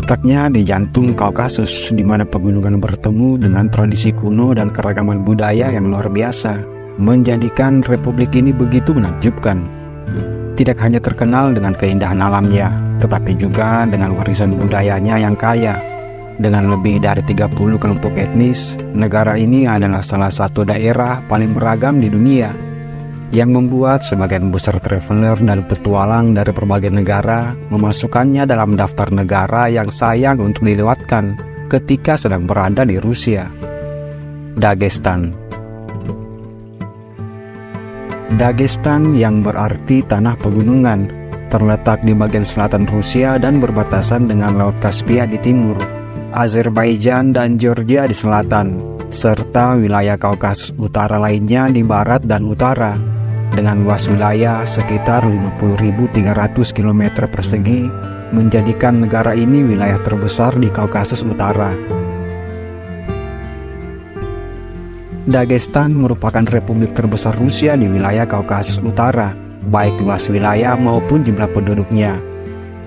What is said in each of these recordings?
Letaknya di jantung Kaukasus, di mana pegunungan bertemu dengan tradisi kuno dan keragaman budaya yang luar biasa, menjadikan republik ini begitu menakjubkan. Tidak hanya terkenal dengan keindahan alamnya, tetapi juga dengan warisan budayanya yang kaya. Dengan lebih dari 30 kelompok etnis, negara ini adalah salah satu daerah paling beragam di dunia, yang membuat sebagian besar traveler dan petualang dari berbagai negara memasukkannya dalam daftar negara yang sayang untuk dilewatkan ketika sedang berada di Rusia. Dagestan. Dagestan yang berarti tanah pegunungan, terletak di bagian selatan Rusia dan berbatasan dengan Laut Kaspia di timur, Azerbaijan dan Georgia di selatan, serta wilayah Kaukasus Utara lainnya di barat dan utara, dengan luas wilayah sekitar 50.300 km persegi, menjadikan negara ini wilayah terbesar di Kaukasus Utara. Dagestan merupakan republik terbesar Rusia di wilayah Kaukasus Utara, baik luas wilayah maupun jumlah penduduknya.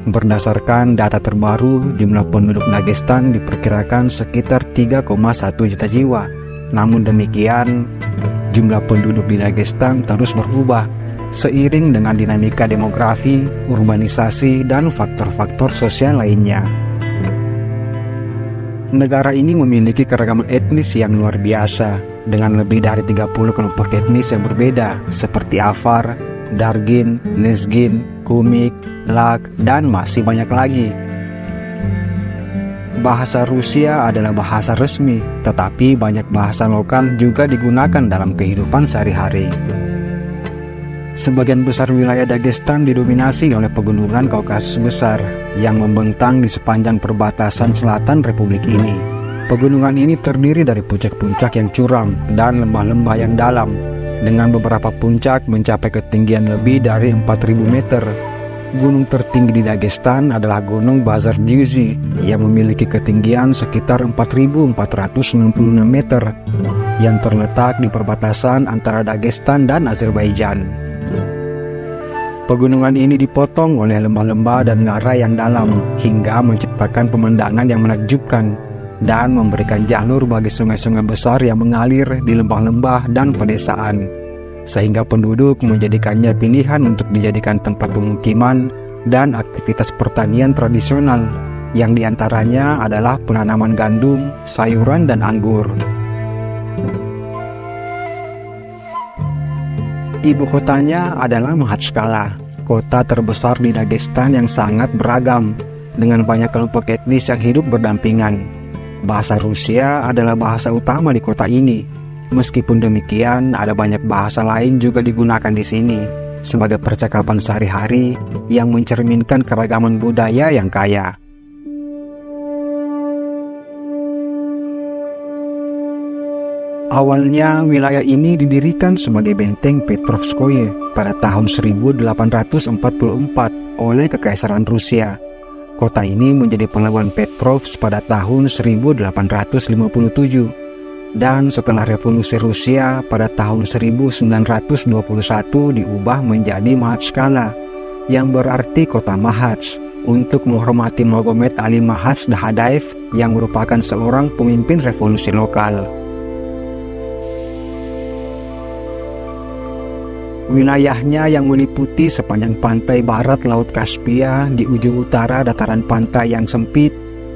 Berdasarkan data terbaru, jumlah penduduk Dagestan diperkirakan sekitar 3,1 juta jiwa. Namun demikian, jumlah penduduk di Dagestan terus berubah seiring dengan dinamika demografi, urbanisasi, dan faktor-faktor sosial lainnya. Negara ini memiliki keragaman etnis yang luar biasa, dengan lebih dari 30 kelompok etnis yang berbeda, seperti Afar, Dargin, Lezgin, Kumyk, Lak, dan masih banyak lagi. Bahasa Rusia adalah bahasa resmi, tetapi banyak bahasa lokal juga digunakan dalam kehidupan sehari-hari. Sebagian besar wilayah Dagestan didominasi oleh pegunungan Kaukasus besar yang membentang di sepanjang perbatasan selatan republik ini. Pegunungan ini terdiri dari puncak-puncak yang curam dan lembah-lembah yang dalam, dengan beberapa puncak mencapai ketinggian lebih dari 4.000 meter. Gunung tertinggi di Dagestan adalah Gunung Bazarjyzhy yang memiliki ketinggian sekitar 4.466 meter, yang terletak di perbatasan antara Dagestan dan Azerbaijan. Pegunungan ini dipotong oleh lembah-lembah dan ngarai yang dalam hingga menciptakan pemandangan yang menakjubkan dan memberikan jalur bagi sungai-sungai besar yang mengalir di lembah-lembah dan pedesaan, sehingga penduduk menjadikannya pilihan untuk dijadikan tempat pemukiman dan aktivitas pertanian tradisional, yang diantaranya adalah penanaman gandum, sayuran, dan anggur. Ibu kotanya adalah Makhachkala, kota terbesar di Dagestan yang sangat beragam, dengan banyak kelompok etnis yang hidup berdampingan. Bahasa Rusia adalah bahasa utama di kota ini. Meskipun demikian, ada banyak bahasa lain juga digunakan di sini sebagai percakapan sehari-hari yang mencerminkan keragaman budaya yang kaya. Awalnya, wilayah ini didirikan sebagai benteng Petrovskoye pada tahun 1844 oleh Kekaisaran Rusia. Kota ini menjadi pelabuhan Petrovsk pada tahun 1857. Dan setelah revolusi Rusia pada tahun 1921 diubah menjadi Makhachkala, yang berarti kota Makhach, untuk menghormati Magomed Ali Makhach Dahadaev yang merupakan seorang pemimpin revolusi lokal. Wilayahnya yang meliputi sepanjang pantai barat Laut Kaspia di ujung utara dataran pantai yang sempit,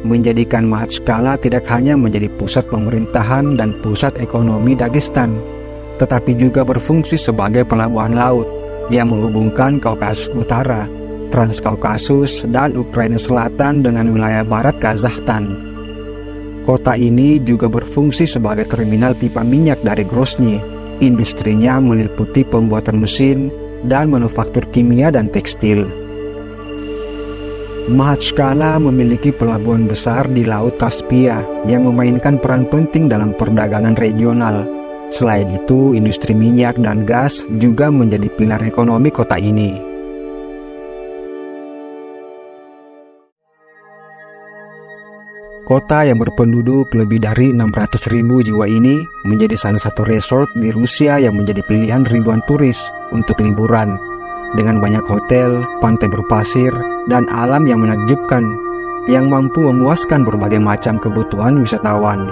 menjadikan Makhachkala tidak hanya menjadi pusat pemerintahan dan pusat ekonomi Dagestan, tetapi juga berfungsi sebagai pelabuhan laut yang menghubungkan Kaukasus Utara, Transkaukasus, dan Ukraina Selatan dengan wilayah barat Kazakhstan. Kota ini juga berfungsi sebagai terminal pipa minyak dari Grozny. Industrinya meliputi pembuatan mesin dan manufaktur kimia dan tekstil. Makhachkala memiliki pelabuhan besar di Laut Kaspia yang memainkan peran penting dalam perdagangan regional. Selain itu, industri minyak dan gas juga menjadi pilar ekonomi kota ini. Kota yang berpenduduk lebih dari 600.000 jiwa ini menjadi salah satu resort di Rusia yang menjadi pilihan ribuan turis untuk liburan, dengan banyak hotel, pantai berpasir, dan alam yang menakjubkan. yang mampu memuaskan berbagai macam kebutuhan wisatawan.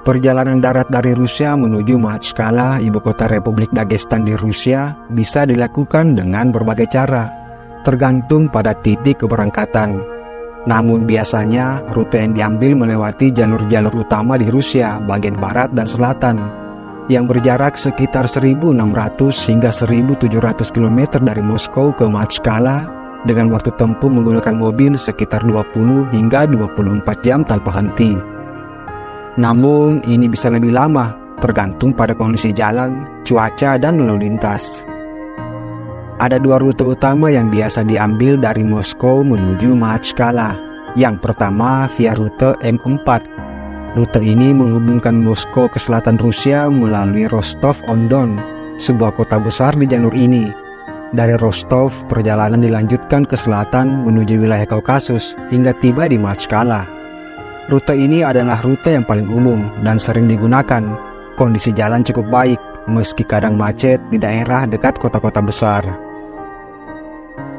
Perjalanan darat dari Rusia menuju Makhatchkala, ibu kota Republik Dagestan di Rusia, bisa dilakukan dengan berbagai cara, tergantung pada titik keberangkatan. Namun biasanya rute yang diambil melewati jalur-jalur utama di Rusia bagian barat dan selatan, yang berjarak sekitar 1.600 hingga 1.700 km dari Moskow ke Makhatchkala, dengan waktu tempuh menggunakan mobil sekitar 20 hingga 24 jam tanpa henti. Namun ini bisa lebih lama, tergantung pada kondisi jalan, cuaca, dan lalu lintas. Ada dua rute utama yang biasa diambil dari Moskow menuju Makhatchkala. Yang pertama via rute M4. Rute ini menghubungkan Moskow ke selatan Rusia melalui Rostov-on-Don, sebuah kota besar di jalur ini. Dari Rostov, perjalanan dilanjutkan ke selatan menuju wilayah Kaukasus hingga tiba di Makhatchkala. Rute ini adalah rute yang paling umum dan sering digunakan. Kondisi jalan cukup baik, meski kadang macet di daerah dekat kota-kota besar.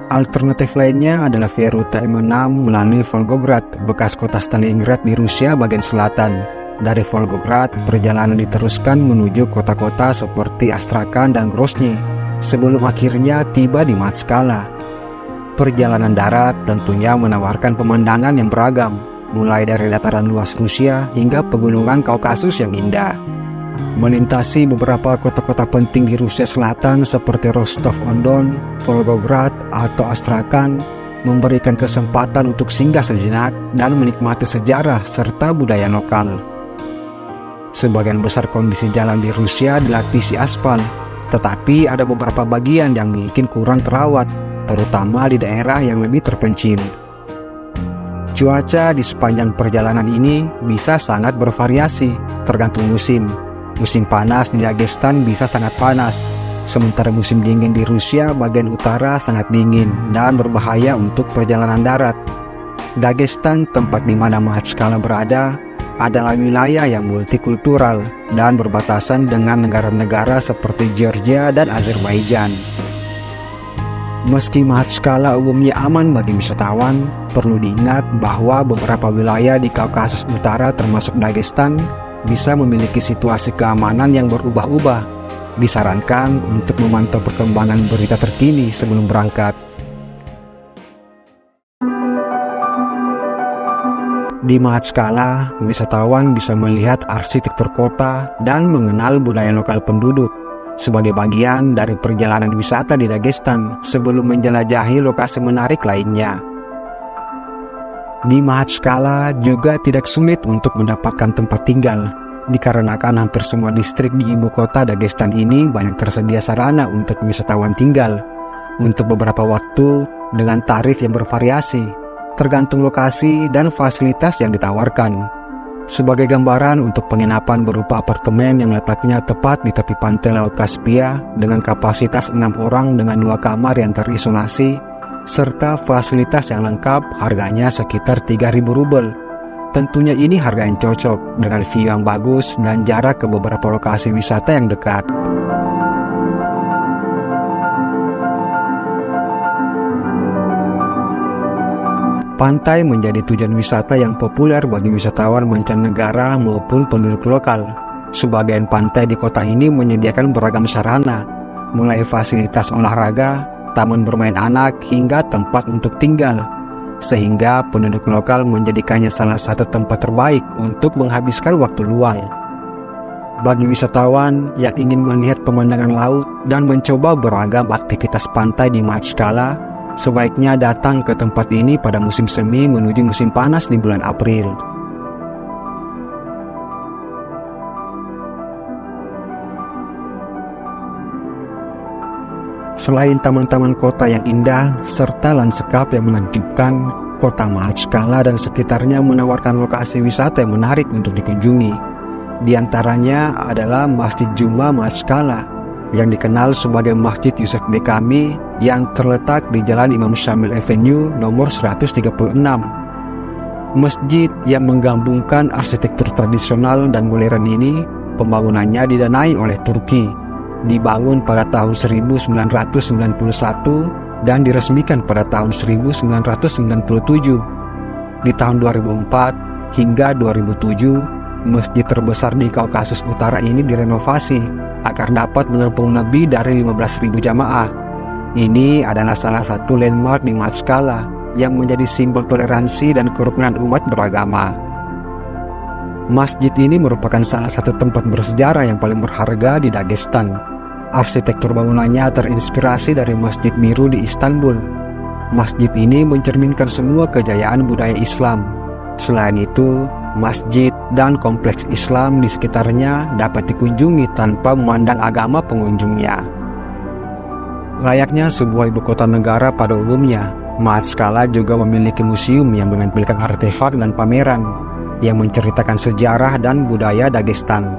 Alternatif lainnya adalah via rute M6 melalui Volgograd, bekas kota Stalingrad di Rusia bagian selatan. Dari Volgograd, perjalanan diteruskan menuju kota-kota seperti Astrakhan dan Grozny, sebelum akhirnya tiba di Makhatchkala. Perjalanan darat tentunya menawarkan pemandangan yang beragam, mulai dari dataran luas Rusia hingga pegunungan Kaukasus yang indah. Melintasi beberapa kota-kota penting di Rusia Selatan seperti Rostov-on-Don, Volgograd, atau Astrakhan memberikan kesempatan untuk singgah sejenak dan menikmati sejarah serta budaya lokal. Sebagian besar kondisi jalan di Rusia dilapisi aspal, tetapi ada beberapa bagian yang mungkin kurang terawat, terutama di daerah yang lebih terpencil. Cuaca di sepanjang perjalanan ini bisa sangat bervariasi, tergantung musim. Musim panas di Dagestan bisa sangat panas, sementara musim dingin di Rusia bagian utara sangat dingin dan berbahaya untuk perjalanan darat. Dagestan, tempat di mana Makhatchkala berada, adalah wilayah yang multikultural dan berbatasan dengan negara-negara seperti Georgia dan Azerbaijan. Meski Makhatchkala umumnya aman bagi wisatawan, perlu diingat bahwa beberapa wilayah di Kaukasus Utara termasuk Dagestan bisa memiliki situasi keamanan yang berubah-ubah. Disarankan untuk memantau perkembangan berita terkini sebelum berangkat. Di Makhatchkala, wisatawan bisa melihat arsitektur kota dan mengenal budaya lokal penduduk sebagai bagian dari perjalanan wisata di Dagestan sebelum menjelajahi lokasi menarik lainnya. Di Makhatchkala juga tidak sulit untuk mendapatkan tempat tinggal, dikarenakan hampir semua distrik di ibu kota Dagestan ini banyak tersedia sarana untuk wisatawan tinggal untuk beberapa waktu dengan tarif yang bervariasi, tergantung lokasi dan fasilitas yang ditawarkan. Sebagai gambaran, untuk penginapan berupa apartemen yang letaknya tepat di tepi pantai Laut Kaspia dengan kapasitas 6 orang dengan 2 kamar yang terisolasi serta fasilitas yang lengkap, harganya sekitar 3.000 rubel. Tentunya ini harga yang cocok dengan view yang bagus dan jarak ke beberapa lokasi wisata yang dekat. Pantai menjadi tujuan wisata yang populer bagi wisatawan mancanegara maupun penduduk lokal. Sebagian pantai di kota ini menyediakan beragam sarana, mulai fasilitas olahraga, taman bermain anak, hingga tempat untuk tinggal, sehingga penduduk lokal menjadikannya salah satu tempat terbaik untuk menghabiskan waktu luang. Bagi wisatawan yang ingin melihat pemandangan laut dan mencoba beragam aktivitas pantai di Makhatchkala, sebaiknya datang ke tempat ini pada musim semi menuju musim panas di bulan April. Selain taman-taman kota yang indah serta lanskap yang menakjubkan, kota Makhatchkala dan sekitarnya menawarkan lokasi wisata yang menarik untuk dikunjungi. Di antaranya adalah Masjid Juma Makhatchkala, yang dikenal sebagai Masjid Yusuf Bekami yang terletak di Jalan Imam Shamil Avenue nomor 136. Masjid yang menggabungkan arsitektur tradisional dan modern ini, pembangunannya didanai oleh Turki. Dibangun pada tahun 1991 dan diresmikan pada tahun 1997. Di tahun 2004 hingga 2007, masjid terbesar di Kaukasus Utara ini direnovasi agar dapat menampung lebih dari 15.000 jamaah. Ini adalah salah satu landmark di Mahatskala yang menjadi simbol toleransi dan kerukunan umat beragama. Masjid ini merupakan salah satu tempat bersejarah yang paling berharga di Dagestan. Arsitektur bangunannya terinspirasi dari Masjid Miru di Istanbul. Masjid ini mencerminkan semua kejayaan budaya Islam. Selain itu, masjid dan kompleks Islam di sekitarnya dapat dikunjungi tanpa memandang agama pengunjungnya. Layaknya sebuah ibu kota negara pada umumnya, Mahatskala juga memiliki museum yang menampilkan artefak dan pameran yang menceritakan sejarah dan budaya Dagestan.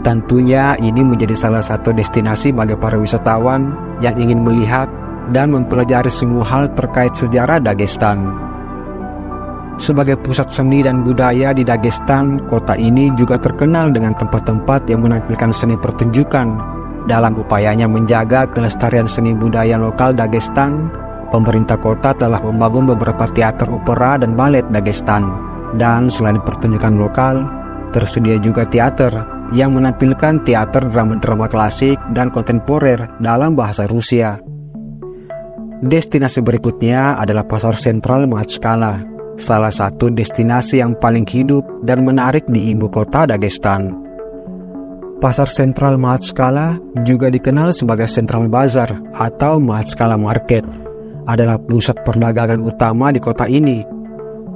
Tentunya ini menjadi salah satu destinasi bagi para wisatawan yang ingin melihat dan mempelajari semua hal terkait sejarah Dagestan. Sebagai pusat seni dan budaya di Dagestan, kota ini juga terkenal dengan tempat-tempat yang menampilkan seni pertunjukan. Dalam upayanya menjaga kelestarian seni budaya lokal Dagestan, pemerintah kota telah membangun beberapa teater opera dan balet Dagestan. Dan selain pertunjukan lokal, tersedia juga teater yang menampilkan teater drama-drama klasik dan kontemporer dalam bahasa Rusia. Destinasi berikutnya adalah Pasar Sentral Mahatskala, salah satu destinasi yang paling hidup dan menarik di ibu kota Dagestan. Pasar Sentral Mahatskala juga dikenal sebagai Central Bazaar atau Mahatskala Market, adalah pusat perdagangan utama di kota ini.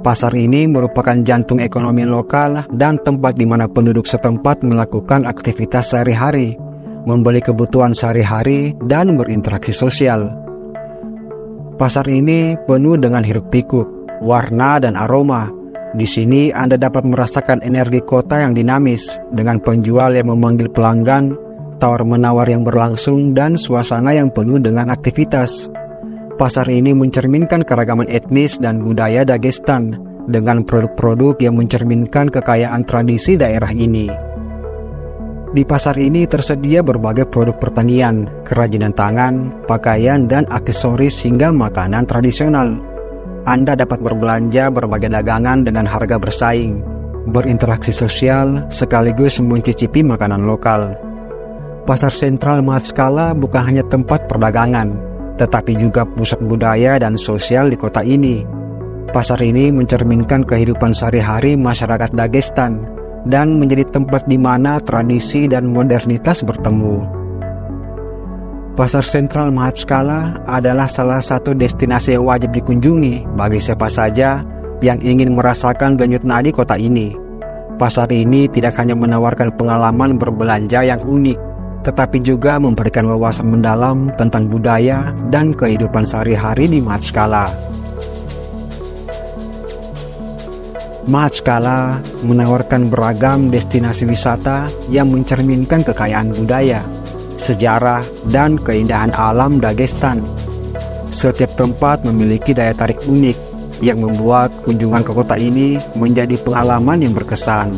Pasar ini merupakan jantung ekonomi lokal dan tempat di mana penduduk setempat melakukan aktivitas sehari-hari, membeli kebutuhan sehari-hari, dan berinteraksi sosial. Pasar ini penuh dengan hiruk-pikuk, warna, dan aroma. Di sini Anda dapat merasakan energi kota yang dinamis, dengan penjual yang memanggil pelanggan, tawar-menawar yang berlangsung, dan suasana yang penuh dengan aktivitas. Pasar ini mencerminkan keragaman etnis dan budaya Dagestan dengan produk-produk yang mencerminkan kekayaan tradisi daerah ini. Di pasar ini tersedia berbagai produk pertanian, kerajinan tangan, pakaian, dan aksesoris hingga makanan tradisional. Anda dapat berbelanja berbagai dagangan dengan harga bersaing, berinteraksi sosial, sekaligus mencicipi makanan lokal. Pasar Sentral Mahatskala bukan hanya tempat perdagangan, tetapi juga pusat budaya dan sosial di kota ini. Pasar ini mencerminkan kehidupan sehari-hari masyarakat Dagestan dan menjadi tempat di mana tradisi dan modernitas bertemu. Pasar Sentral Mahatskala adalah salah satu destinasi yang wajib dikunjungi bagi siapa saja yang ingin merasakan denyut nadi kota ini. Pasar ini tidak hanya menawarkan pengalaman berbelanja yang unik, tetapi juga memberikan wawasan mendalam tentang budaya dan kehidupan sehari-hari di Mahatskala. Mahatskala menawarkan beragam destinasi wisata yang mencerminkan kekayaan budaya, sejarah, dan keindahan alam Dagestan. Setiap tempat memiliki daya tarik unik yang membuat kunjungan ke kota ini menjadi pengalaman yang berkesan.